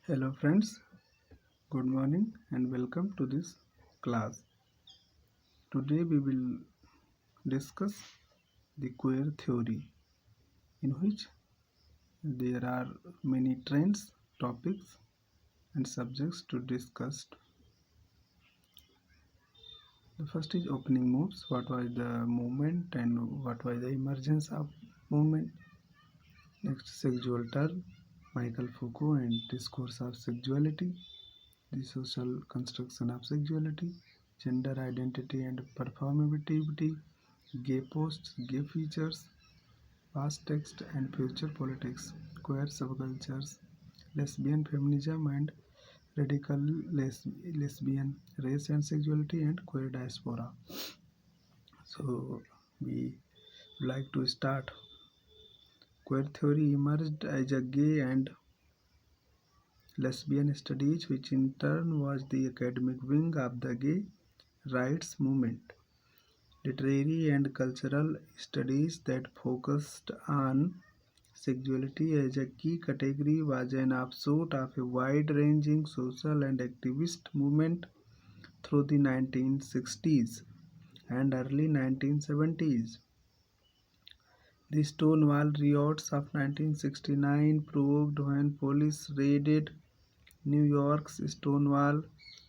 Hello friends, good morning and welcome to this class. Today we will discuss the queer theory in which there are many trends, topics and subjects to discuss. The first is opening moves, what was the movement and what was the emergence of movement. Next, sexual term, Michael Foucault and discourse of sexuality, the social construction of sexuality, gender identity and performativity, gay posts, gay features, past text and future politics, queer subcultures, lesbian feminism and radical lesbian, race and sexuality, and queer diaspora. So, we like to start. Queer theory emerged as a gay and lesbian studies, which in turn was the academic wing of the gay rights movement. Literary and cultural studies that focused on sexuality as a key category was an offshoot of a wide-ranging social and activist movement through the 1960s and early 1970s. The Stonewall riots of 1969 provoked when police raided New York's Stonewall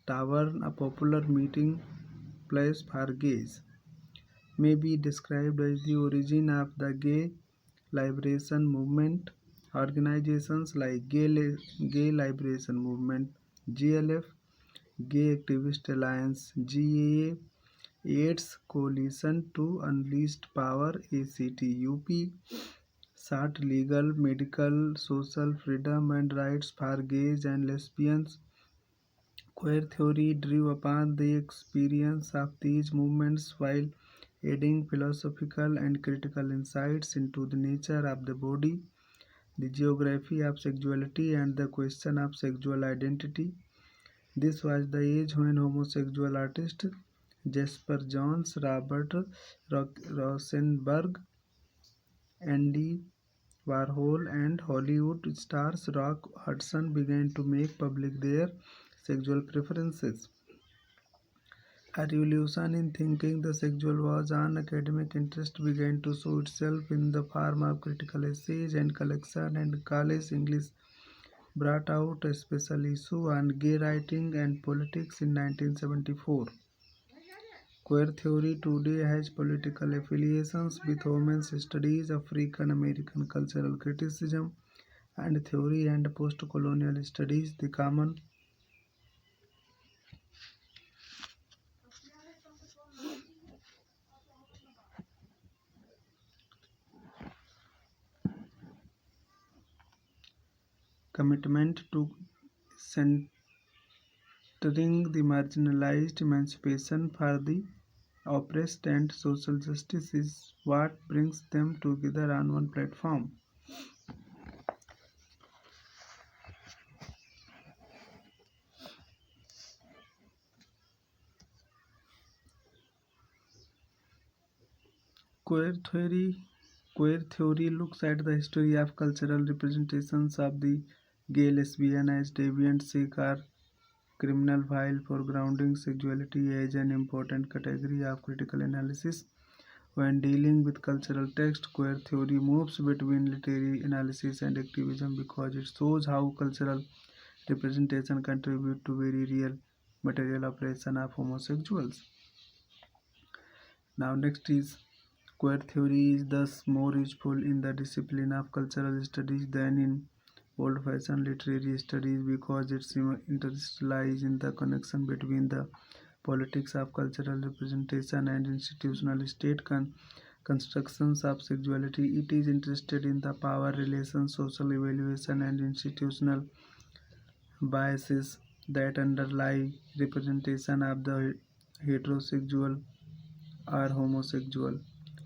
Tavern, a popular meeting place for gays, may be described as the origin of the gay liberation movement. Organizations like Gay Liberation Movement (GLF), Gay Activist Alliance (GAA), AIDS Coalition to Unleashed Power (ACTUP) sought legal, medical, social freedom and rights for gays and lesbians. Queer theory drew upon the experience of these movements while adding philosophical and critical insights into the nature of the body, the geography of sexuality, and the question of sexual identity. This was the age when homosexual artists Jasper Johns, Robert Rosenberg, Andy Warhol, and Hollywood stars Rock Hudson began to make public their sexual preferences. A revolution in thinking the sexual was an academic interest began to show itself in the form of critical essays and collection, and college English brought out a special issue on gay writing and politics in 1974. Queer theory today has political affiliations with women's studies, African American cultural criticism, and theory and post-colonial studies. The common commitment to centering the marginalized, emancipation for the oppressed, and social justice is what brings them together on one platform. Queer theory Queer theory looks at the history of cultural representations of the gay, lesbian as deviant, sick, or criminal while foregrounding sexuality as an important category of critical analysis. When dealing with cultural text, queer theory moves between literary analysis and activism because it shows how cultural representation contribute to very real material oppression of homosexuals. Now next is queer theory is thus more useful in the discipline of cultural studies than in old-fashioned literary studies because it interests lies in the connection between the politics of cultural representation and institutional state constructions of sexuality. It is interested in the power relations, social evaluation, and institutional biases that underlie representation of the heterosexual or homosexual.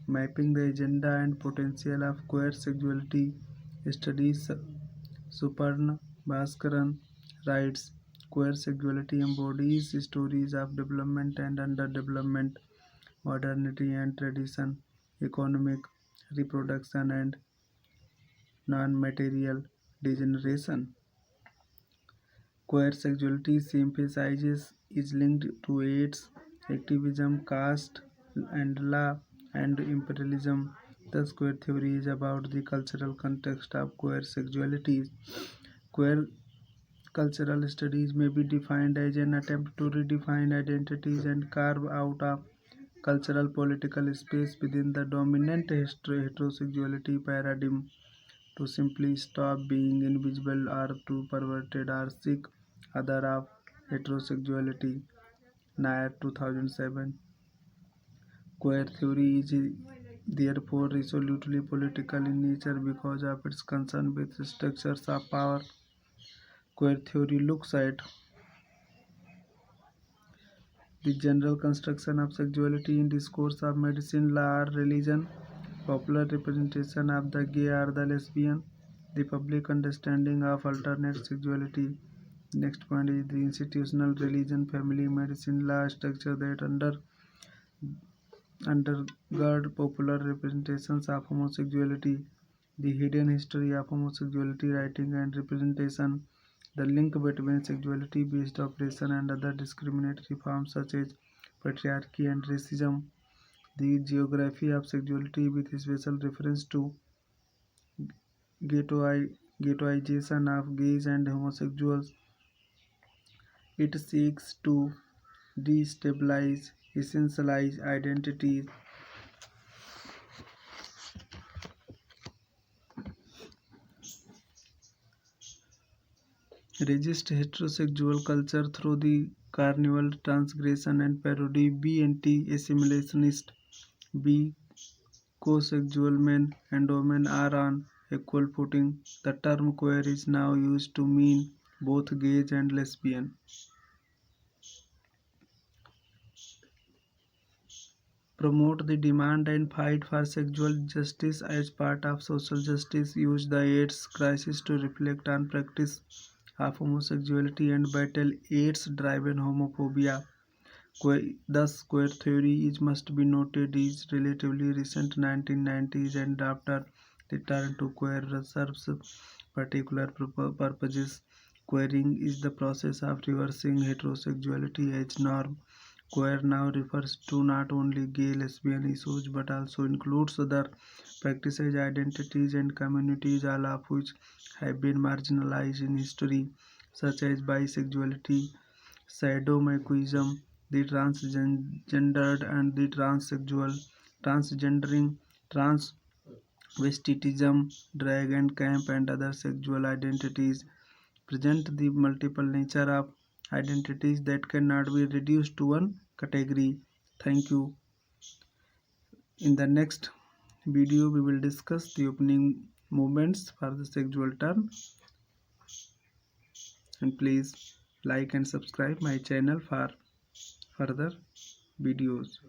Mapping the agenda and potential of queer sexuality studies, Suparna Bhaskaran writes, queer sexuality embodies stories of development and underdevelopment, modernity and tradition, economic reproduction, and non material degeneration. Queer sexuality she emphasizes is linked to AIDS, activism, caste, and law, and imperialism. Thus, queer theory is about the cultural context of queer sexuality. Queer cultural studies may be defined as an attempt to redefine identities and carve out a cultural political space within the dominant heterosexuality paradigm. To simply stop being invisible or to perverted or seek other of heterosexuality. Nayar 2007. Queer theory is therefore resolutely political in nature because of its concern with structures of power. Queer theory looks at the general construction of sexuality in discourse of medicine, law, or religion, popular representation of the gay or the lesbian, the public understanding of alternate sexuality. Next point is the institutional religion, family, medicine, law structure that undergird popular representations of homosexuality, the hidden history of homosexuality writing and representation, the link between sexuality-based oppression and other discriminatory forms such as patriarchy and racism, the geography of sexuality with special reference to ghettoization of gays and homosexuals. It seeks to destabilize, essentialize identities, resist heterosexual culture through the carnival, transgression, and parody. Be anti-assimilationist. Be co-sexual men and women are on equal footing. The term queer is now used to mean both gays and lesbian. Promote the demand and fight for sexual justice as part of social justice. Use the AIDS crisis to reflect on practice of homosexuality and battle AIDS-driven homophobia. Thus, queer theory is must be noted is relatively recent 1990s and after the turn to queer serves particular purposes. Queering is the process of reversing heterosexuality as norm. Queer now refers to not only gay lesbian issues but also includes other practices, identities, and communities, all of which have been marginalized in history, such as bisexuality, sadomasochism, the transgendered and the transsexual, transgendering, transvestitism, drag and camp, and other sexual identities present the multiple nature of identities that cannot be reduced to one category. Thank you. In the next video, we will discuss the opening movements for the sexual term. And please like and subscribe my channel for further videos.